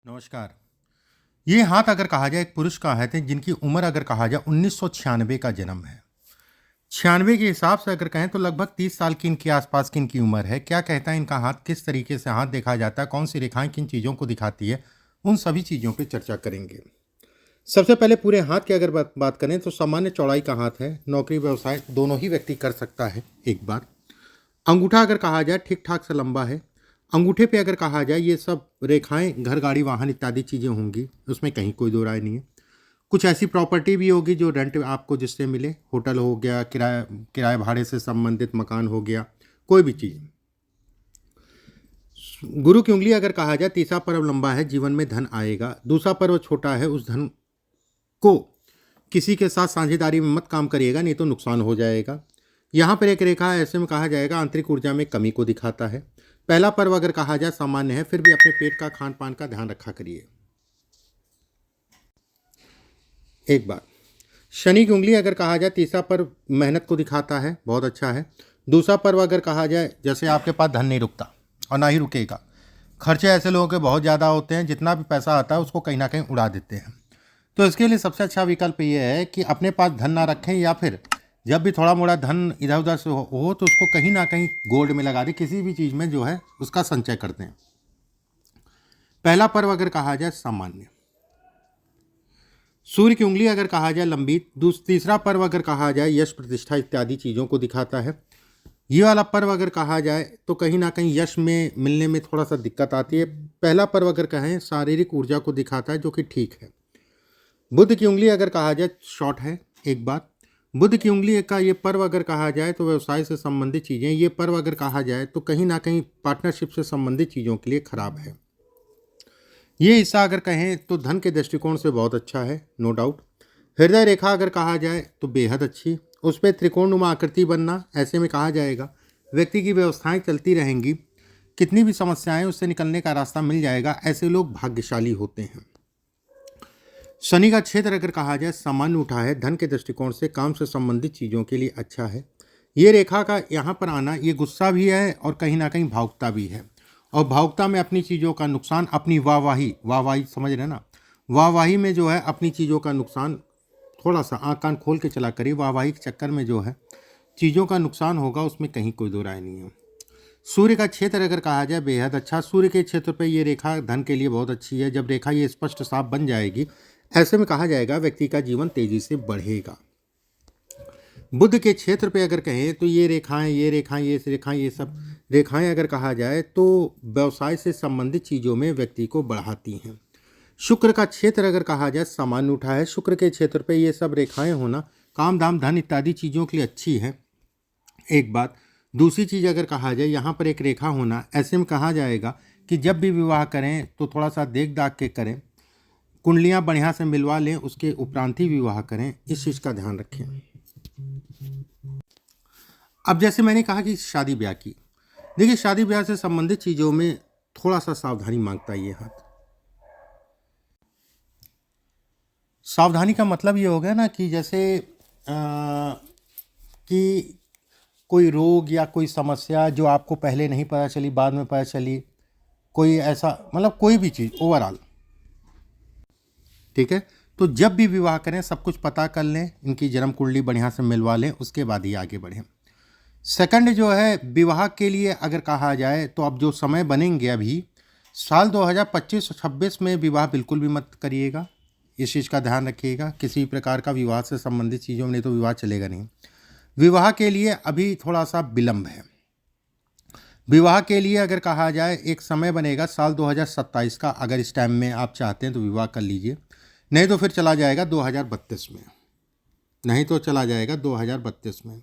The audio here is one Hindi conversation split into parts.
नमस्कार। ये हाथ अगर कहा जाए एक पुरुष का हाथ है जिनकी उम्र अगर कहा जाए 1996 का जन्म है। 96 के हिसाब से अगर कहें तो लगभग 30 साल की इनके आसपास की इनकी उम्र है। क्या कहता है इनका हाथ, किस तरीके से हाथ देखा जाता है, कौन सी रेखाएं किन चीज़ों को दिखाती है, उन सभी चीज़ों पे चर्चा करेंगे। सबसे पहले पूरे हाथ की अगर बात करें तो सामान्य चौड़ाई का हाथ है। नौकरी व्यवसाय दोनों ही व्यक्ति कर सकता है एक बार। अंगूठा अगर कहा जाए ठीक ठाक से लंबा है। अंगूठे पे अगर कहा जाए ये सब रेखाएं घर गाड़ी वाहन इत्यादि चीज़ें होंगी, उसमें कहीं कोई दो राय नहीं है। कुछ ऐसी प्रॉपर्टी भी होगी जो रेंट आपको जिससे मिले, होटल हो गया, किराए भाड़े से संबंधित मकान हो गया, कोई भी चीज़। गुरु की उंगली अगर कहा जाए, तीसरा पर्व लंबा है, जीवन में धन आएगा। दूसरा पर्व छोटा है, उस धन को किसी के साथ साझेदारी में मत काम करिएगा, नहीं तो नुकसान हो जाएगा। यहाँ पर एक रेखा ऐसे में कहा जाएगा आंतरिक ऊर्जा में कमी को दिखाता है। पहला पर्व अगर कहा जाए सामान्य है, फिर भी अपने पेट का खान पान का ध्यान रखा करिए। एक बार शनि की उंगली अगर कहा जाए, तीसरा पर्व मेहनत को दिखाता है, बहुत अच्छा है। दूसरा पर्व अगर कहा जाए, जैसे आपके पास धन नहीं रुकता और ना ही रुकेगा। खर्चे ऐसे लोगों के बहुत ज़्यादा होते हैं, जितना भी पैसा आता है उसको कहीं ना कहीं उड़ा देते हैं। तो इसके लिए सबसे अच्छा विकल्प ये है कि अपने पास धन ना रखें, या फिर जब भी थोड़ा मोड़ा धन इधर उधर से हो तो उसको कहीं ना कहीं गोल्ड में लगा दें, किसी भी चीज़ में जो है उसका संचय करते हैं। पहला पर्व अगर कहा जाए सामान्य। सूर्य की उंगली अगर कहा जाए लंबी। तीसरा पर्व अगर कहा जाए यश प्रतिष्ठा इत्यादि चीज़ों को दिखाता है। ये वाला पर्व अगर कहा जाए तो कहीं ना कहीं यश में मिलने में थोड़ा सा दिक्कत आती है। पहला पर्व अगर कहें शारीरिक ऊर्जा को दिखाता है, जो कि ठीक है। बुध की उंगली अगर कहा जाए शॉर्ट है। एक बात, बुध की उंगली का ये पर्व अगर कहा जाए तो व्यवसाय से संबंधित चीज़ें, ये पर्व अगर कहा जाए तो कहीं ना कहीं पार्टनरशिप से संबंधित चीज़ों के लिए खराब है। ये हिस्सा अगर कहें तो धन के दृष्टिकोण से बहुत अच्छा है, नो डाउट। हृदय रेखा अगर कहा जाए तो बेहद अच्छी, उस पर त्रिकोणनुमा आकृति बनना, ऐसे में कहा जाएगा व्यक्ति की व्यवस्थाएं चलती रहेंगी, कितनी भी समस्याएं उससे निकलने का रास्ता मिल जाएगा। ऐसे लोग भाग्यशाली होते हैं। शनि का क्षेत्र अगर कहा जाए सामान्य उठा है, धन के दृष्टिकोण से काम से संबंधित चीज़ों के लिए अच्छा है। ये रेखा का यहाँ पर आना, ये गुस्सा भी है और कहीं ना कहीं भावुकता भी है। और भावुकता में अपनी चीज़ों का नुकसान, अपनी वाहवाही समझ रहे ना, वाहवाही में जो है अपनी चीज़ों का नुकसान, थोड़ा सा आँख कान खोल के चला करिए। वाहवाही के चक्कर में जो है चीज़ों का नुकसान होगा, उसमें कहीं कोई दो राय नहीं है। सूर्य का क्षेत्र अगर कहा जाए बेहद अच्छा। सूर्य के क्षेत्र पर ये रेखा धन के लिए बहुत अच्छी है। जब रेखा ये स्पष्ट साफ बन जाएगी, ऐसे में कहा जाएगा व्यक्ति का जीवन तेजी से बढ़ेगा। बुध के क्षेत्र पे अगर कहें तो ये रेखाएं ये सब रेखाएं अगर कहा जाए तो व्यवसाय से संबंधित चीज़ों में व्यक्ति को बढ़ाती हैं। शुक्र का क्षेत्र अगर कहा जाए सामान्य उठा है। शुक्र के क्षेत्र पे ये सब रेखाएं होना काम धाम धन इत्यादि चीज़ों के लिए अच्छी है। एक बात, दूसरी चीज़ अगर कहा जाए यहाँ पर एक रेखा होना, ऐसे में कहा जाएगा कि जब भी विवाह करें तो थोड़ा सा देख दाख के करें, कुंडलियाँ बढ़िया से मिलवा लें, उसके उपरांत ही विवाह करें, इस चीज़ का ध्यान रखें। अब जैसे मैंने कहा कि शादी ब्याह की, देखिए शादी ब्याह से संबंधित चीज़ों में थोड़ा सा सावधानी मांगता है ये हाथ। सावधानी का मतलब ये हो गया ना कि जैसे कि कोई रोग या कोई समस्या जो आपको पहले नहीं पता चली, बाद में पता चली, कोई ऐसा मतलब कोई भी चीज़ ओवरऑल, ठीक है। तो जब भी विवाह करें सब कुछ पता कर लें, इनकी जन्म कुंडली बढ़िया से मिलवा लें, उसके बाद ही आगे बढ़ें। सेकंड जो है विवाह के लिए अगर कहा जाए तो अब जो समय बनेंगे, अभी साल 2025-26 में विवाह बिल्कुल भी मत करिएगा, इस चीज़ का ध्यान रखिएगा। किसी प्रकार का विवाह से संबंधित चीज़ों में, नहीं तो विवाह चलेगा नहीं। विवाह के लिए अभी थोड़ा सा विलम्ब है। विवाह के लिए अगर कहा जाए एक समय बनेगा साल 2027 का, अगर इस टाइम में आप चाहते हैं तो विवाह कर लीजिए, नहीं तो फिर चला जाएगा 2032 में, नहीं तो चला जाएगा 2032 में।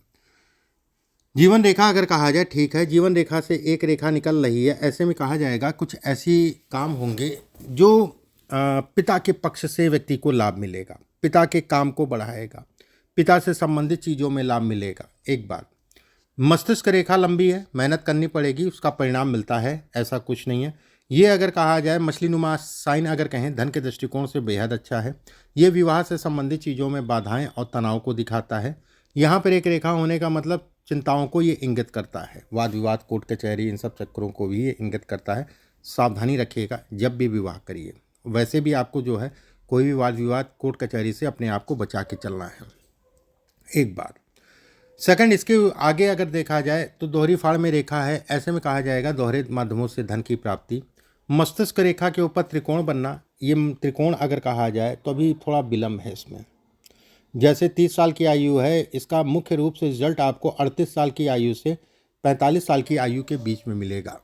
जीवन रेखा अगर कहा जाए ठीक है, जीवन रेखा से एक रेखा निकल रही है, ऐसे में कहा जाएगा कुछ ऐसी काम होंगे जो पिता के पक्ष से व्यक्ति को लाभ मिलेगा, पिता के काम को बढ़ाएगा, पिता से संबंधित चीज़ों में लाभ मिलेगा। एक बात, मस्तिष्क रेखा लंबी है, मेहनत करनी पड़ेगी, उसका परिणाम मिलता है, ऐसा कुछ नहीं है। ये अगर कहा जाए मछली नुमा साइन अगर कहें, धन के दृष्टिकोण से बेहद अच्छा है। ये विवाह से संबंधित चीज़ों में बाधाएं और तनाव को दिखाता है। यहाँ पर एक रेखा होने का मतलब चिंताओं को ये इंगित करता है, वाद विवाद कोर्ट कचहरी इन सब चक्करों को भी ये इंगित करता है। सावधानी रखिएगा जब भी विवाह करिए। वैसे भी आपको जो है कोई भी वाद विवाद कोर्ट कचहरी से अपने आप को बचा के चलना है, एक बात। सेकंड, इसके आगे अगर देखा जाए तो दोहरी फाड़ में रेखा है, ऐसे में कहा जाएगा दोहरे माध्यमों से धन की प्राप्ति। मस्तिष्क रेखा के ऊपर त्रिकोण बनना, ये त्रिकोण अगर कहा जाए तो अभी थोड़ा विलम्ब है इसमें। जैसे 30 साल की आयु है, इसका मुख्य रूप से रिजल्ट आपको 38 साल की आयु से 45 साल की आयु के बीच में मिलेगा।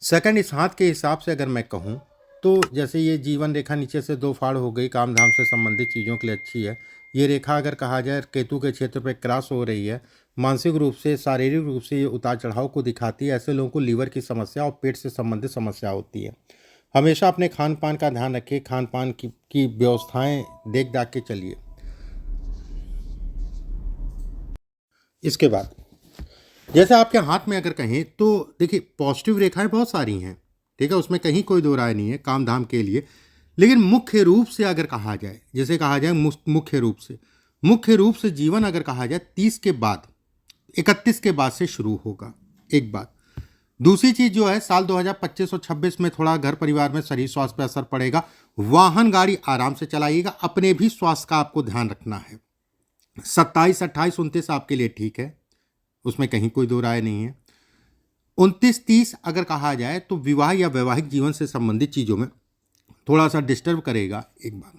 सेकंड, इस हाथ के हिसाब से अगर मैं कहूँ तो जैसे ये जीवन रेखा नीचे से 2 फाड़ हो गई, काम धाम से संबंधित चीज़ों के लिए अच्छी है। ये रेखा अगर कहा जाए केतु के क्षेत्र पे क्रॉस हो रही है, मानसिक रूप से शारीरिक रूप से ये उतार चढ़ाव को दिखाती है। ऐसे लोगों को लीवर की समस्या और पेट से संबंधित समस्या होती है। हमेशा अपने खान पान का ध्यान रखिए, खान पान की व्यवस्थाएं देख दाख के चलिए। इसके बाद जैसे आपके हाथ में अगर कहें तो देखिए पॉजिटिव रेखाएं बहुत सारी हैं, ठीक है, उसमें कहीं कोई दो राय नहीं है काम धाम के लिए। लेकिन मुख्य रूप से अगर कहा जाए, जैसे कहा जाए मुख्य रूप से जीवन अगर कहा जाए 30 के बाद 31 के बाद से शुरू होगा, एक बात। दूसरी चीज जो है साल 2025 और 26 में थोड़ा घर परिवार में शरीर स्वास्थ्य पर असर पड़ेगा। वाहन गाड़ी आराम से चलाइएगा, अपने भी स्वास्थ्य का आपको ध्यान रखना है। 27, 28, 29 आपके लिए ठीक है, उसमें कहीं कोई दो राय नहीं है। 29, 30 अगर कहा जाए तो विवाह या वैवाहिक जीवन से संबंधित चीज़ों में थोड़ा सा डिस्टर्ब करेगा, एक बार।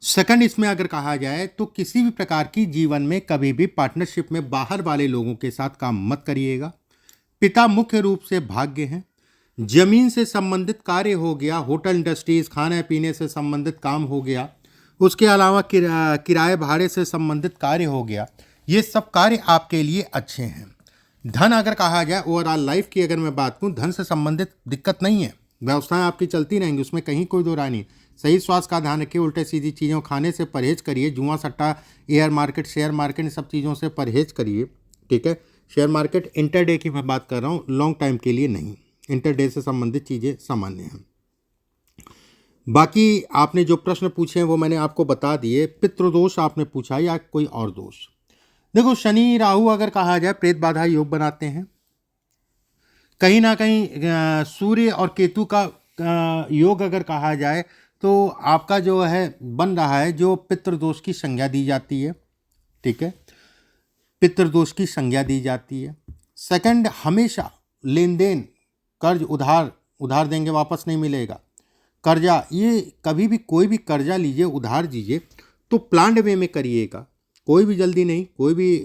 सेकंड, इसमें अगर कहा जाए तो किसी भी प्रकार की जीवन में कभी भी पार्टनरशिप में बाहर वाले लोगों के साथ काम मत करिएगा। पिता मुख्य रूप से भाग्य हैं। जमीन से संबंधित कार्य हो गया, होटल इंडस्ट्रीज, खाने पीने से संबंधित काम हो गया, उसके अलावा किराए भाड़े से संबंधित कार्य हो गया, ये सब कार्य आपके लिए अच्छे हैं। धन अगर कहा जाए ओवरऑल लाइफ की अगर मैं बात करूं, धन से संबंधित दिक्कत नहीं है, व्यवस्थाएं आपकी चलती रहेंगी, उसमें कहीं कोई दो राय नहीं। सही स्वास्थ्य का ध्यान रखिए, उल्टे सीधी चीज़ों खाने से परहेज करिए, जुआ सट्टा, एयर मार्केट, शेयर मार्केट, इन सब चीज़ों से परहेज करिए, ठीक है। शेयर मार्केट इंटरडे की मैं बात कर रहा हूँ, लॉन्ग टाइम के लिए नहीं। इंटरडे से संबंधित चीज़ें सामान्य हैं। बाकी आपने जो प्रश्न पूछे हैं वो मैंने आपको बता दिए। पितृदोष आपने पूछा या कोई और दोष? देखो, शनि राहु अगर कहा जाए प्रेत बाधा योग बनाते हैं। कहीं ना कहीं सूर्य और केतु का योग अगर कहा जाए तो आपका जो है बन रहा है, जो पितृदोष की संज्ञा दी जाती है, ठीक है, पितृदोष की संज्ञा दी जाती है। सेकंड, हमेशा लेन देन, कर्ज उधार देंगे वापस नहीं मिलेगा। कर्जा, ये कभी भी कोई भी कर्जा लीजिए, उधार दीजिए तो प्लान्ड वे में करिएगा, कोई भी जल्दी नहीं, कोई भी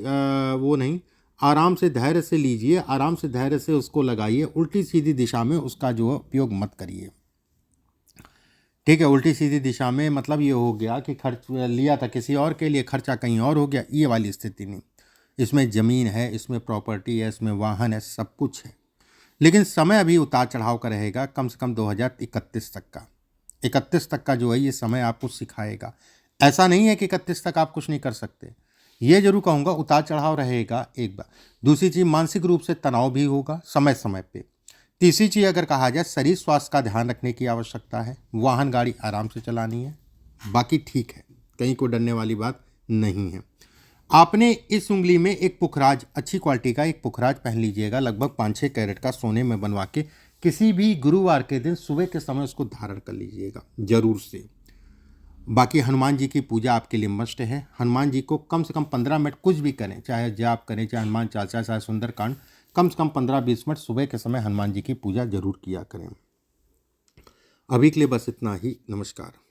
वो नहीं, आराम से धैर्य से लीजिए, आराम से धैर्य से उसको लगाइए, उल्टी सीधी दिशा में उसका जो उपयोग मत करिए, ठीक है। उल्टी सीधी दिशा में मतलब ये हो गया कि खर्च लिया था किसी और के लिए, खर्चा कहीं और हो गया, ये वाली स्थिति नहीं। इसमें ज़मीन है, इसमें प्रॉपर्टी है, इसमें वाहन है, सब कुछ है। लेकिन समय अभी उतार चढ़ाव का रहेगा, कम से कम 2031 तक का। 31 तक का जो है ये समय आपको सिखाएगा। ऐसा नहीं है कि 31 तक आप कुछ नहीं कर सकते, ये जरूर कहूँगा उतार चढ़ाव रहेगा, एक बार। दूसरी चीज़, मानसिक रूप से तनाव भी होगा समय समय पे। तीसरी चीज़ अगर कहा जाए, शरीर स्वास्थ्य का ध्यान रखने की आवश्यकता है, वाहन गाड़ी आराम से चलानी है, बाकी ठीक है, कहीं को डरने वाली बात नहीं है। आपने इस उंगली में एक पुखराज, अच्छी क्वालिटी का एक पुखराज पहन लीजिएगा, लगभग 5-6 कैरेट का, सोने में बनवा के। किसी भी गुरुवार के दिन सुबह के समय उसको धारण कर लीजिएगा जरूर से। बाकी हनुमान जी की पूजा आपके लिए मस्ट है। हनुमान जी को कम से कम 15 मिनट कुछ भी करें, चाहे जाप करें, चाहे हनुमान चालीसा, चाहे सुंदरकांड, कम से कम 15-20 मिनट सुबह के समय हनुमान जी की पूजा जरूर किया करें। अभी के लिए बस इतना ही, नमस्कार।